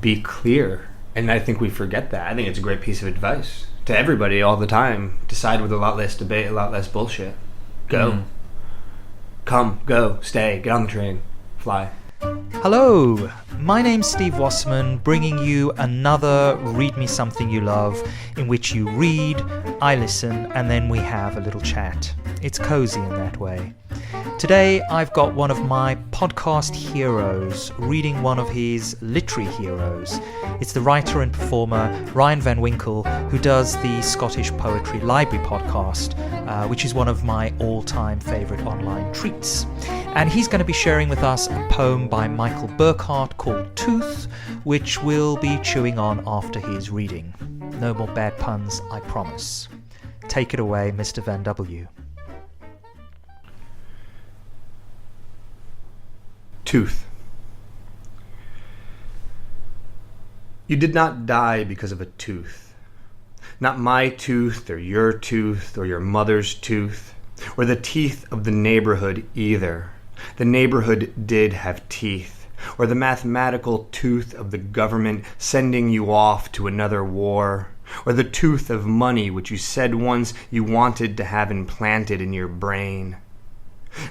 be clear. And I think we forget that. I think it's a great piece of advice to everybody all the time. Decide with a lot less debate, a lot less bullshit. Go. Come, go, stay, get on the train, fly. Hello, my name's Steve Wasserman, bringing you another Read Me Something You Love, in which you read, I listen, and then we have a little chat. It's cozy in that way. Today I've got one of my podcast heroes reading one of his literary heroes. It's the writer and performer Ryan van Winkle, who does the Scottish Poetry Library podcast, which is one of my all-time favourite online treats. And he's going to be sharing with us a poem by Michael Burkard called Tooth, which we'll be chewing on after his reading. No more bad puns, I promise. Take it away, Mr. Van W. Tooth. You did not die because of a tooth. Not my tooth, or your mother's tooth, or the teeth of the neighborhood either. The neighborhood did have teeth, or the mathematical tooth of the government sending you off to another war, or the tooth of money which you said once you wanted to have implanted in your brain.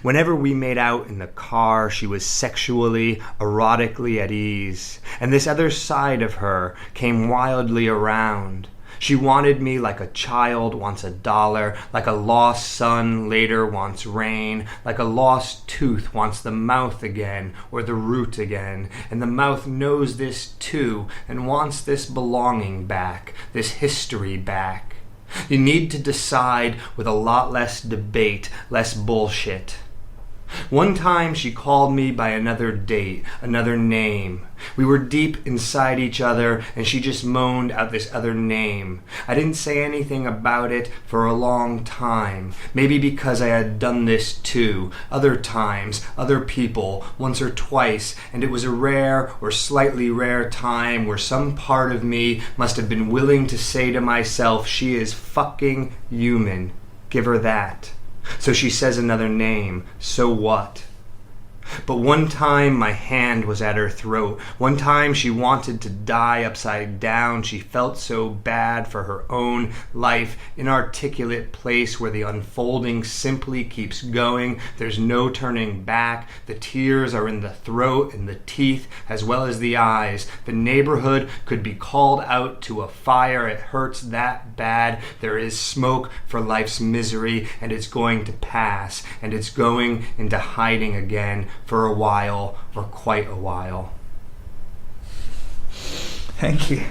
Whenever we made out in the car, she was sexually, erotically at ease, and this other side of her came wildly around. She wanted me like a child wants $1, like a lost son later wants rain, like a lost tooth wants the mouth again, or the root again, and the mouth knows this too, and wants this belonging back, this history back. You need to decide with a lot less debate, less bullshit. One time she called me by another date, another name. We were deep inside each other, and she just moaned out this other name. I didn't say anything about it for a long time, maybe because I had done this too, other times, other people, once or twice, and it was a rare or slightly rare time where some part of me must have been willing to say to myself, she is fucking human. Give her that. So she says another name. So what? But one time my hand was at her throat. One time she wanted to die upside down. She felt so bad for her own life. Inarticulate place where the unfolding simply keeps going. There's no turning back. The tears are in the throat and the teeth as well as the eyes. The neighborhood could be called out to a fire. It hurts that bad. There is smoke for life's misery, and it's going to pass, and it's going into hiding again. For a while, or quite a while. Thank you.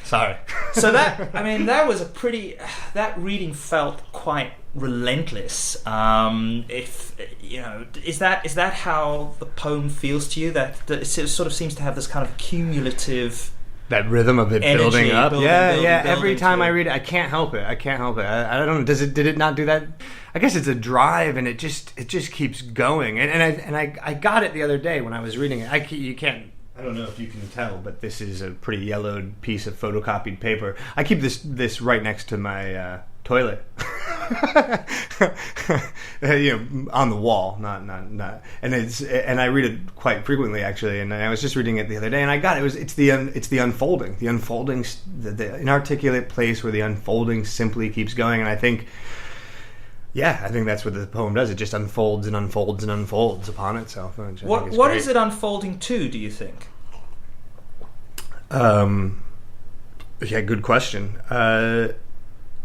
Sorry. So that was a pretty. That reading felt quite relentless. If you know, is that how the poem feels to you? That it sort of seems to have this kind of cumulative. That rhythm of it energy, building up. building, Every time I read it, I can't help it. I don't know. Did it not do that? I guess it's a drive, and it just keeps going. And I got it the other day when I was reading it. You can't. I don't know if you can tell, but this is a pretty yellowed piece of photocopied paper. I keep this right next to my toilet. On the wall, not, and I read it quite frequently actually. And I was just reading it the other day, and I got it. It's the unfolding, the inarticulate place where the unfolding simply keeps going. And I think that's what the poem does. It just unfolds and unfolds and unfolds upon itself. What is it unfolding to, do you think? Yeah, good question.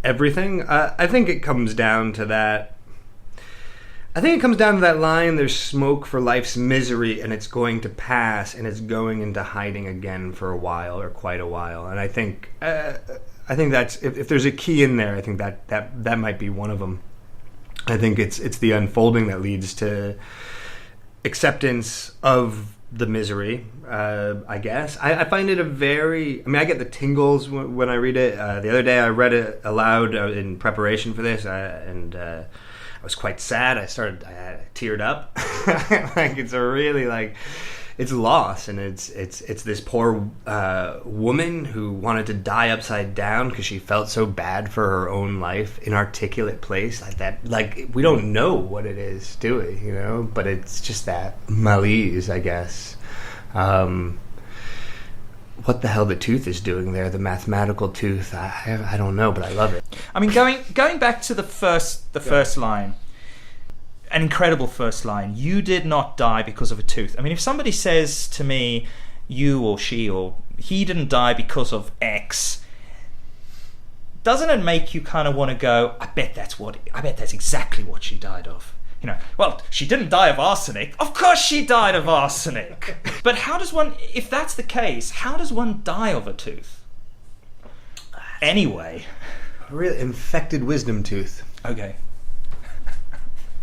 Everything. I think it comes down to that. I think it comes down to that line, there's smoke for life's misery, and it's going to pass, and it's going into hiding again for a while, or quite a while. And I think that's, if there's a key in there, I think that might be one of them. I think it's the unfolding that leads to acceptance of the misery, I guess. I find it I get the tingles when I read it. The other day I read it aloud in preparation for this, and I was quite sad. I teared up. Like, it's a really, like, it's loss, and it's this poor woman who wanted to die upside down because she felt so bad for her own life, inarticulate place like that. Like, we don't know what it is, do we? But it's just that malaise, I guess. what the hell the tooth is doing there, the mathematical tooth. I don't know, but I love it. I mean, going back to the first line, an incredible first line. You did not die because of a tooth. I mean, if somebody says to me, you or she or he didn't die because of X, doesn't it make you kind of want to go, I bet that's exactly what she died of. You know, well, she didn't die of arsenic. Of course she died of arsenic. But how does one, if that's the case, how does one die of a tooth? Anyway. Really infected wisdom tooth. Okay.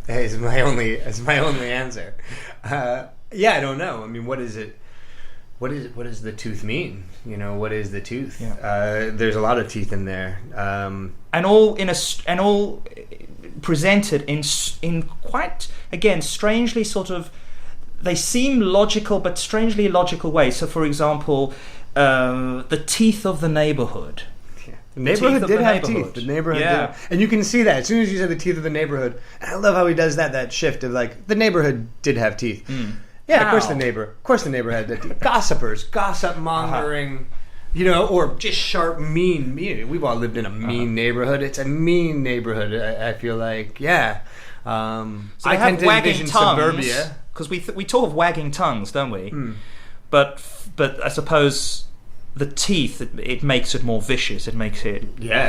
Is my only answer. Yeah, I don't know. I mean, what is it? What does the tooth mean? You know, what is the tooth? Yeah. There's a lot of teeth in there, and all presented in quite, again, strangely sort of. They seem logical, but strangely illogical ways. So, for example, the teeth of the neighborhood. Yeah. The neighborhood did have teeth. The neighborhood did. And you can see that as soon as you said the teeth of the neighborhood. And I love how he does that shift of like, the neighborhood did have teeth. Mm. Yeah, of course the neighbor had that. Gossipers, gossip mongering, you know, or just sharp, mean. We've all lived in a mean neighborhood. It's a mean neighborhood. I feel like, yeah. So I have tend to wagging envision tongues, suburbia because we talk of wagging tongues, don't we? Mm. But I suppose the teeth it makes it more vicious. It makes it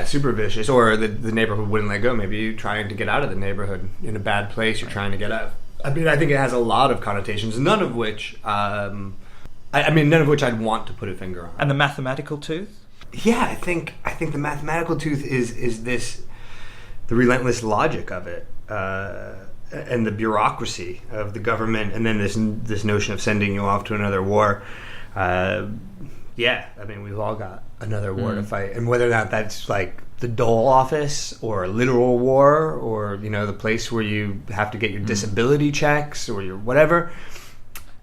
super vicious. Or the neighborhood wouldn't let go. Maybe you're trying to get out of the neighborhood in a bad place. You're trying to get out. I mean, I think it has a lot of connotations, none of which none of which I'd want to put a finger on. And the mathematical tooth? Yeah, I think the mathematical tooth is this, the relentless logic of it, and the bureaucracy of the government, and then this notion of sending you off to another war. Yeah, I mean, we've all got another war to fight, and whether or not that's like the dole office or a literal war, or you know, the place where you have to get your disability checks or your whatever.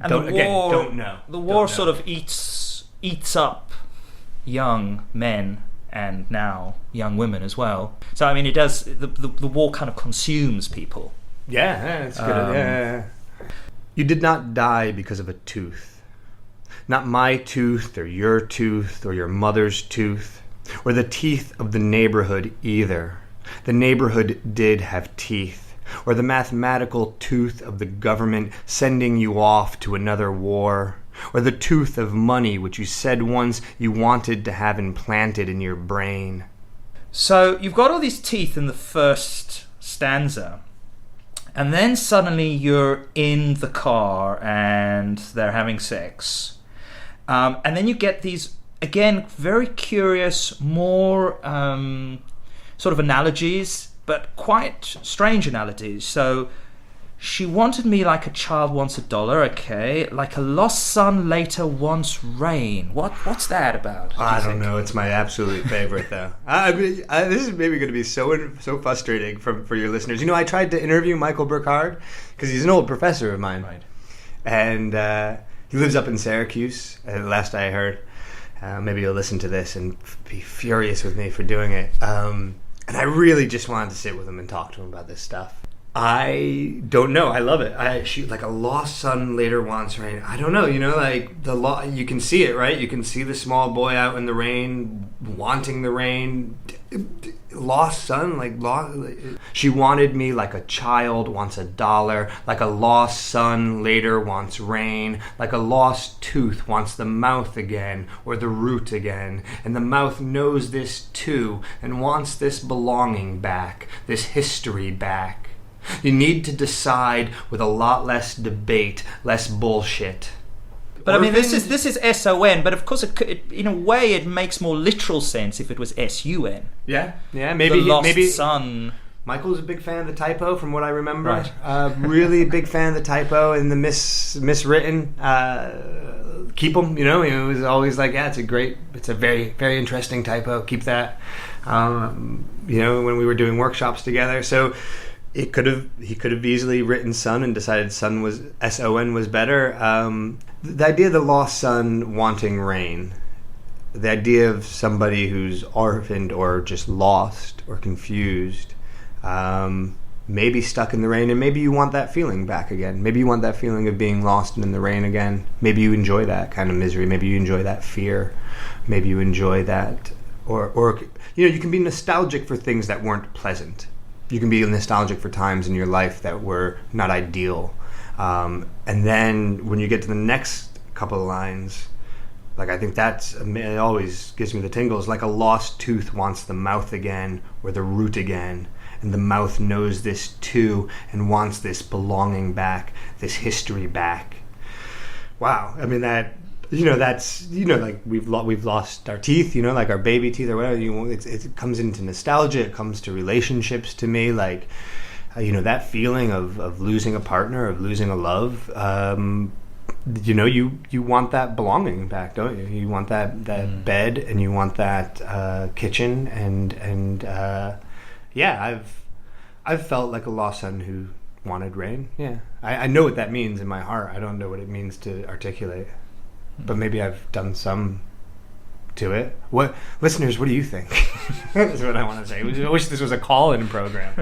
And don't know. The war sort of eats up young men and now young women as well. So I mean, it does. The war kind of consumes people. Yeah, that's good. Yeah. You did not die because of a tooth. Not my tooth or your mother's tooth. Or the teeth of the neighborhood either. The neighborhood did have teeth. Or the mathematical tooth of the government sending you off to another war. Or the tooth of money which you said once you wanted to have implanted in your brain. So you've got all these teeth in the first stanza. And then suddenly you're in the car and they're having sex. And then you get these, again, very curious, more sort of analogies, but quite strange analogies. So, she wanted me like a child wants $1, okay? Like a lost son later wants rain. What's that about? I don't know. It's my absolute favorite, though. I mean, this is maybe going to be so frustrating for your listeners. You know, I tried to interview Michael Burkard because he's an old professor of mine, right? And he lives up in Syracuse. Last I heard. Maybe you'll listen to this and be furious with me for doing it. And I really just wanted to sit with him and talk to him about this stuff. I don't know. I love it. I shoot like a lost son later wants rain. I don't know. You know, like you can see it, right? You can see the small boy out in the rain, wanting the rain. Lost son, she wanted me like a child wants $1, like a lost son later wants rain, like a lost tooth wants the mouth again or the root again, and the mouth knows this too and wants this belonging back, this history back. You need to decide with a lot less debate, less bullshit. But I mean, this is S-O-N, but of course, it, in a way, it makes more literal sense if it was S-U-N. Yeah, maybe the lost son. Michael's a big fan of the typo, from what I remember. Right. Really big fan of the typo and the miswritten. Keep them, you know. It was always like, yeah, it's a very, very interesting typo. Keep that. You know, when we were doing workshops together, so. He could have easily written son and decided son was S-O-N was better. The idea of the lost son wanting rain, the idea of somebody who's orphaned or just lost or confused, maybe stuck in the rain, and maybe you want that feeling back again. Maybe you want that feeling of being lost and in the rain again. Maybe you enjoy that kind of misery. Maybe you enjoy that fear. Maybe you enjoy that, or you can be nostalgic for things that weren't pleasant. You can be nostalgic for times in your life that were not ideal. And then when you get to the next couple of lines, like, I think it always gives me the tingles. Like a lost tooth wants the mouth again, or the root again, and the mouth knows this too and wants this belonging back, this history back. Wow. I mean, like we've lost our teeth, like our baby teeth or whatever. It comes into nostalgia. It comes to relationships to me, like, that feeling of losing a partner, of losing a love. You want that belonging back, don't you? You want that bed, and you want that kitchen, and I've felt like a lost son who wanted rain. Yeah, I know what that means in my heart. I don't know what it means to articulate, but maybe I've done some to it. What, listeners, what do you think? That's what I want to say. I wish this was a call-in program.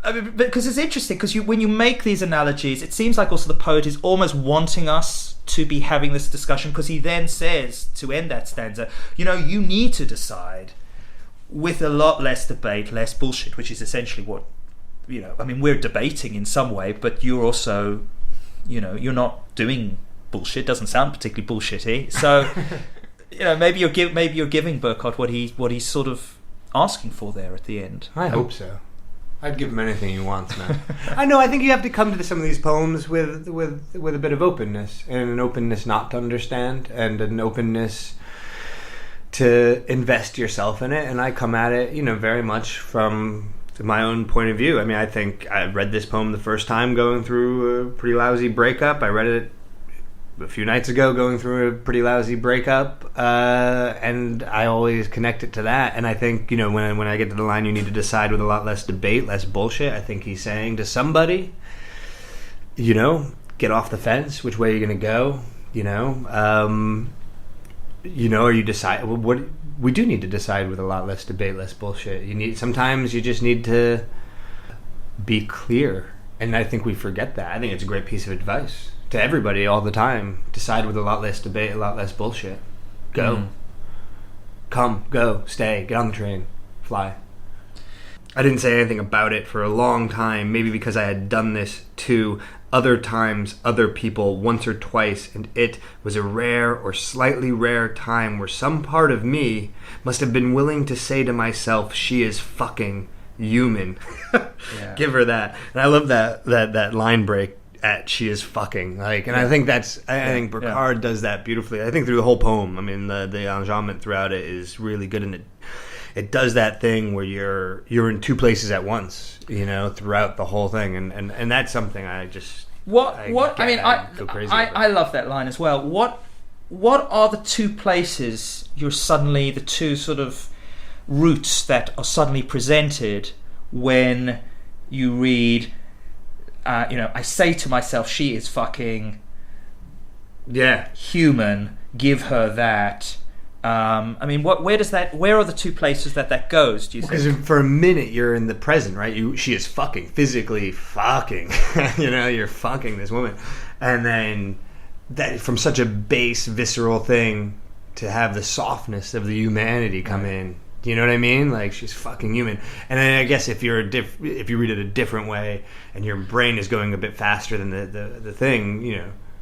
I mean, because it's interesting, because when you make these analogies, it seems like also the poet is almost wanting us to be having this discussion, because he then says, to end that stanza, you need to decide with a lot less debate, less bullshit, which is essentially what, we're debating in some way, but you're also, you're not doing bullshit. Doesn't sound particularly bullshitty. So, maybe you're giving Burkard what he's sort of asking for there at the end. I hope so. I'd give him anything he wants, man. I know. I think you have to come to some of these poems with a bit of openness, and an openness not to understand, and an openness to invest yourself in it. And I come at it, very much from my own point of view. I mean, I think I read this poem the first time going through a pretty lousy breakup. I read it a few nights ago going through a pretty lousy breakup, and I always connect it to that. And I think, when I get to the line, you need to decide with a lot less debate, less bullshit, I think he's saying to somebody, get off the fence, which way you're going to go, or you decide, what we do need to decide with a lot less debate, less bullshit. Sometimes you just need to be clear, and I think we forget that. I think it's a great piece of advice to everybody all the time. Decide with a lot less debate, a lot less bullshit. Go. Come, go, stay, get on the train, fly. I didn't say anything about it for a long time, maybe because I had done this too. Other times, other people, once or twice, and it was a rare or slightly rare time where some part of me must have been willing to say to myself, she is fucking human. Yeah. Give her that. And I love that line break at she is fucking, I think I think Burkard does that beautifully. I think through the whole poem. I mean, the enjambment throughout it is really good, and it does that thing where you're in two places at once, throughout the whole thing, and that's something I just go crazy over. I love that line as well. What are the two places the two sort of routes that are suddenly presented when you read? I say to myself, she is fucking human, give her that. Where are the two places that goes, do you think? Because for a minute you're in the present, right? She is fucking, physically fucking. You're fucking this woman. And then that, from such a base, visceral thing, to have the softness of the humanity come in. Do you know what I mean? Like, she's fucking human. And then I guess if you read it a different way, and your brain is going a bit faster than the thing,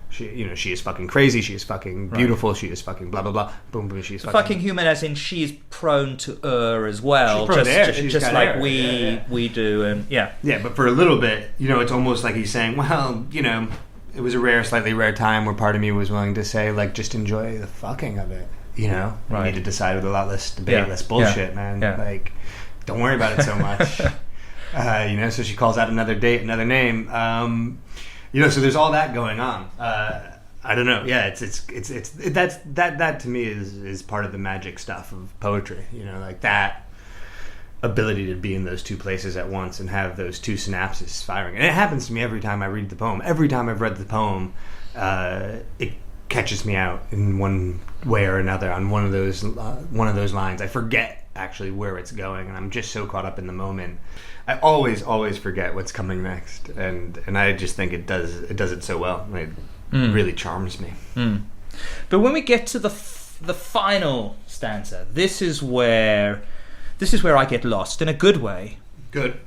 she is fucking crazy. She is fucking beautiful. Right. She is fucking blah blah blah. Boom boom. She's fucking human, as in she is prone to err as well. Just like we do, and yeah. But for a little bit, it's almost like he's saying, well, it was a slightly rare time where part of me was willing to say, like, just enjoy the fucking of it. You need to decide with a lot less debate, less bullshit, man. Yeah. Like, don't worry about it so much. So she calls out another date, another name. So there's all that going on. I don't know. Yeah, that to me is part of the magic stuff of poetry. Like that ability to be in those two places at once and have those two synapses firing. And it happens to me every time I read the poem. Every time I've read the poem, it catches me out in one way or another on one of those lines. I forget actually where it's going, and I'm just so caught up in the moment. I always forget what's coming next, and I just think it does it so well. It really charms me. But when we get to the final stanza, this is where I get lost in a good way. Good.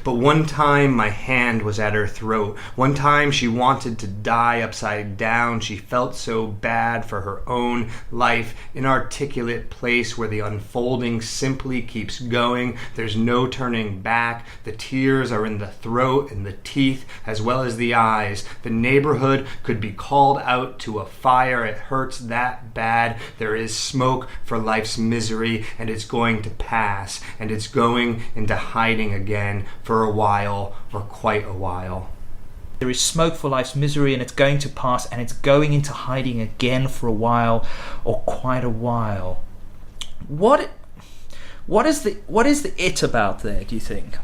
But one time my hand was at her throat. One time she wanted to die upside down. She felt so bad for her own life. Inarticulate place where the unfolding simply keeps going. There's no turning back. The tears are in the throat and the teeth as well as the eyes. The neighborhood could be called out to a fire. It hurts that bad. There is smoke for life's misery, and it's going to pass. And it's going into hiding again. For a while, or quite a while. There is smoke for life's misery, and it's going to pass, and it's going into hiding again for a while, or quite a while. What is the it about there, do you think?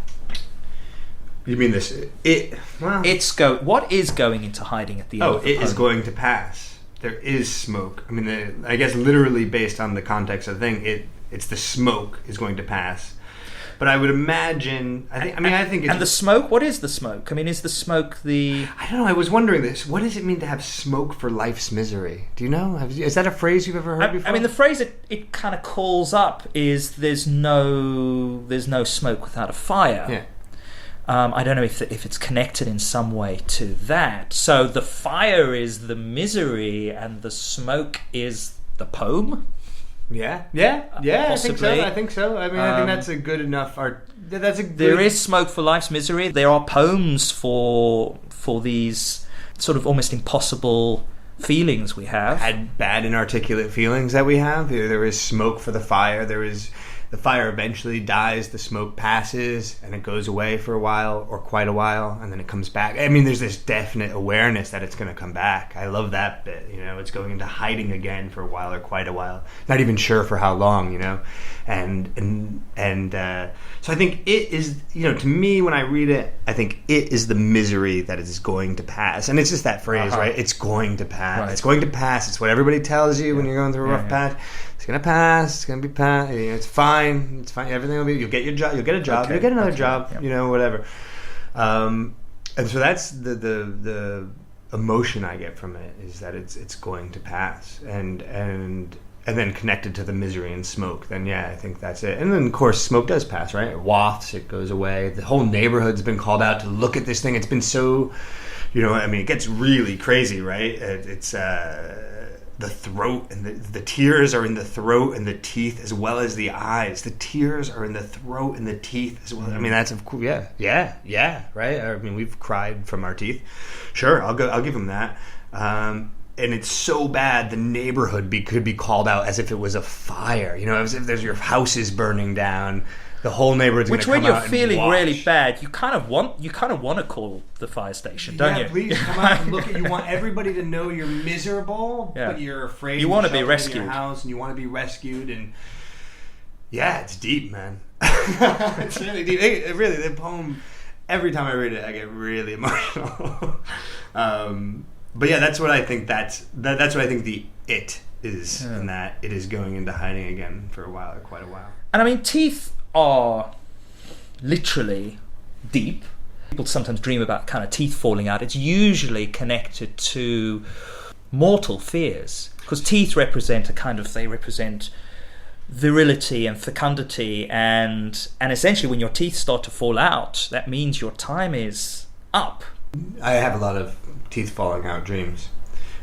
You mean this it? Well, what is going into hiding at the end? Oh, it is going to pass. There is smoke. I mean, I guess literally based on the context of the thing, it's the smoke is going to pass. But I would imagine. I think. It's, and the smoke. What is the smoke? I mean, is the smoke the? I don't know. I was wondering this. What does it mean to have smoke for life's misery? Do you know? Is that a phrase you've ever heard before? I mean, the phrase it kind of calls up is there's no smoke without a fire. Yeah. I don't know if it's connected in some way to that. So the fire is the misery, and the smoke is the poem. Yeah. Possibly. I think so. I mean, I think that's a good enough art. There is smoke for life's misery. There are poems for these sort of almost impossible feelings we have. Bad inarticulate feelings that we have. There is smoke for the fire. The fire eventually dies, the smoke passes, and it goes away for a while, or quite a while, and then it comes back. I mean, there's this definite awareness that it's going to come back. I love that bit, it's going into hiding again for a while, or quite a while. Not even sure for how long, And so I think it is, to me, when I read it, I think it is the misery that is going to pass. And it's just that phrase, right? It's going to pass. Right. It's going to pass. It's what everybody tells you when you're going through a rough patch. It's gonna pass. It's gonna be pass. It's fine. It's fine. Everything will be. You'll get your job. You'll get a job. Okay. You'll get another job. Yep. Whatever. And so that's the emotion I get from it, is that it's going to pass, and then connected to the misery and smoke. Then I think that's it. And then of course smoke does pass, right? It wafts. It goes away. The whole neighborhood's been called out to look at this thing. It's been so, it gets really crazy, right? It's the throat, and the tears are in the throat and the teeth as well as the eyes. The tears are in the throat and the teeth as well. I mean, that's of course, yeah, right? I mean, we've cried from our teeth. Sure, I'll give them that. And it's so bad, the neighborhood could be called out as if it was a fire. As if there's your house is burning down. The whole neighborhood's going to come out. Which, when you're feeling really bad, you kind of want to call the fire station, don't you? Yeah, please come out and look at. You want everybody to know you're miserable, but you're afraid. You want to be rescued in your house, and you want to be rescued, and it's deep, man. It's really deep. Really, the poem. Every time I read it, I get really emotional. But that's what I think. That's what I think the it is, in that it is going into hiding again for a while, or quite a while. And I mean, teeth are literally deep. People sometimes dream about kind of teeth falling out. It's usually connected to mortal fears, because teeth represent they represent virility and fecundity, and essentially when your teeth start to fall out, that means your time is up. I have a lot of teeth falling out dreams,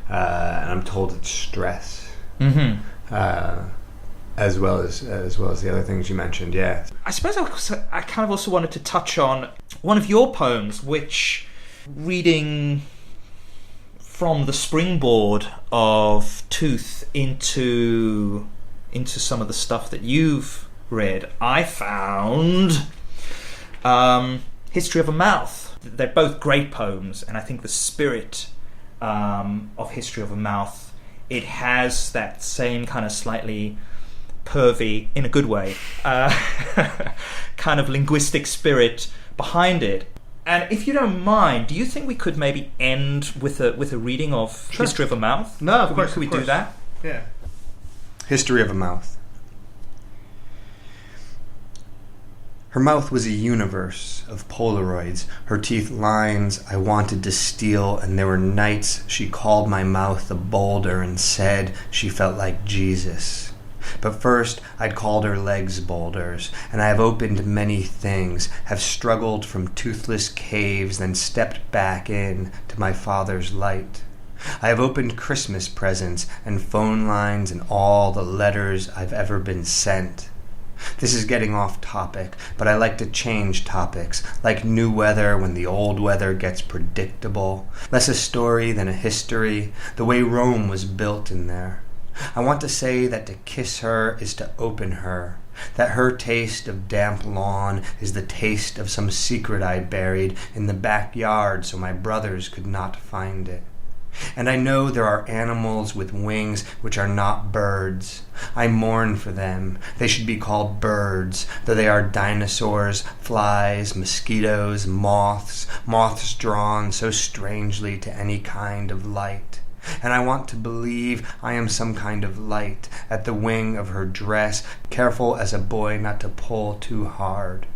and I'm told it's stress. As well as the other things you mentioned, I suppose I kind of also wanted to touch on one of your poems, which, reading from the springboard of Tooth into some of the stuff that you've read, I found History of a Mouth. They're both great poems, and I think the spirit of History of a Mouth, it has that same kind of slightly pervy, in a good way, kind of linguistic spirit behind it. And if you don't mind, do you think we could maybe end with a reading of History of a Mouth? No, of course. Could we do that? Yeah. History of a Mouth. Her mouth was a universe of Polaroids, her teeth lines I wanted to steal, and there were nights she called my mouth a boulder and said she felt like Jesus. But first I'd called her legs boulders, and I have opened many things, have struggled from toothless caves, then stepped back in to my father's light. I have opened Christmas presents and phone lines and all the letters I've ever been sent. This is getting off topic, but I like to change topics, like new weather when the old weather gets predictable. Less a story than a history, the way Rome was built in there. I want to say that to kiss her is to open her, that her taste of damp lawn is the taste of some secret I buried in the backyard so my brothers could not find it. And I know there are animals with wings which are not birds. I mourn for them. They should be called birds, though they are dinosaurs, flies, mosquitoes, moths drawn so strangely to any kind of light. And I want to believe I am some kind of light at the wing of her dress, careful as a boy not to pull too hard.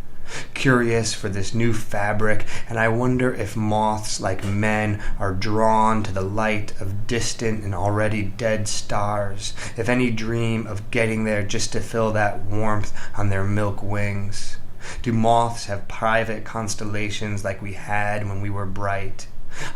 Curious for this new fabric, and I wonder if moths like men are drawn to the light of distant and already dead stars, if any dream of getting there just to feel that warmth on their milk wings. Do moths have private constellations like we had when we were bright?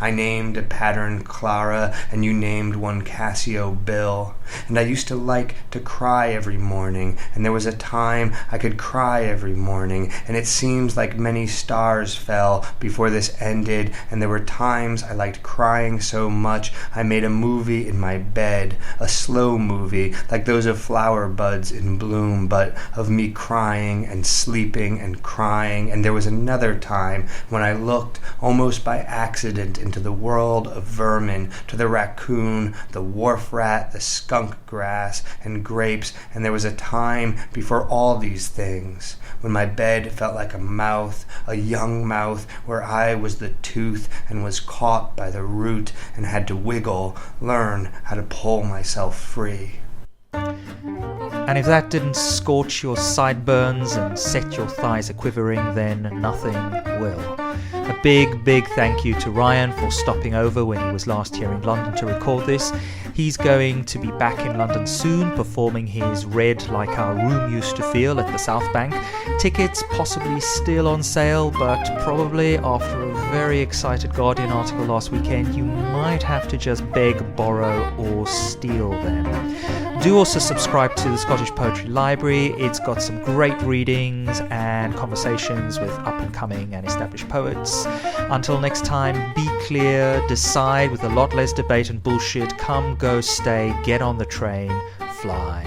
I named a pattern Clara, and you named one Cassio Bill. And I used to like to cry every morning, and there was a time I could cry every morning, and it seems like many stars fell before this ended, and there were times I liked crying so much I made a movie in my bed, a slow movie, like those of flower buds in bloom, but of me crying and sleeping and crying. And there was another time when I looked, almost by accident, into the world of vermin, to the raccoon, the wharf rat, the skunk grass, and grapes, and there was a time before all these things, when my bed felt like a mouth, a young mouth, where I was the tooth and was caught by the root and had to wiggle, learn how to pull myself free. And if that didn't scorch your sideburns and set your thighs a-quivering, then nothing will. A big thank you to Ryan for stopping over when he was last here in London to record this. He's going to be back in London soon, performing his Red Like Our Room Used to Feel at the South Bank. Tickets possibly still on sale, but probably after a very excited Guardian article last weekend, you might have to just beg, borrow or steal them. Do also subscribe to the Scottish Poetry Library. It's got some great readings and conversations with up-and-coming and established poets. Until next time, be clear, decide with a lot less debate and bullshit, come, go, stay, get on the train, fly.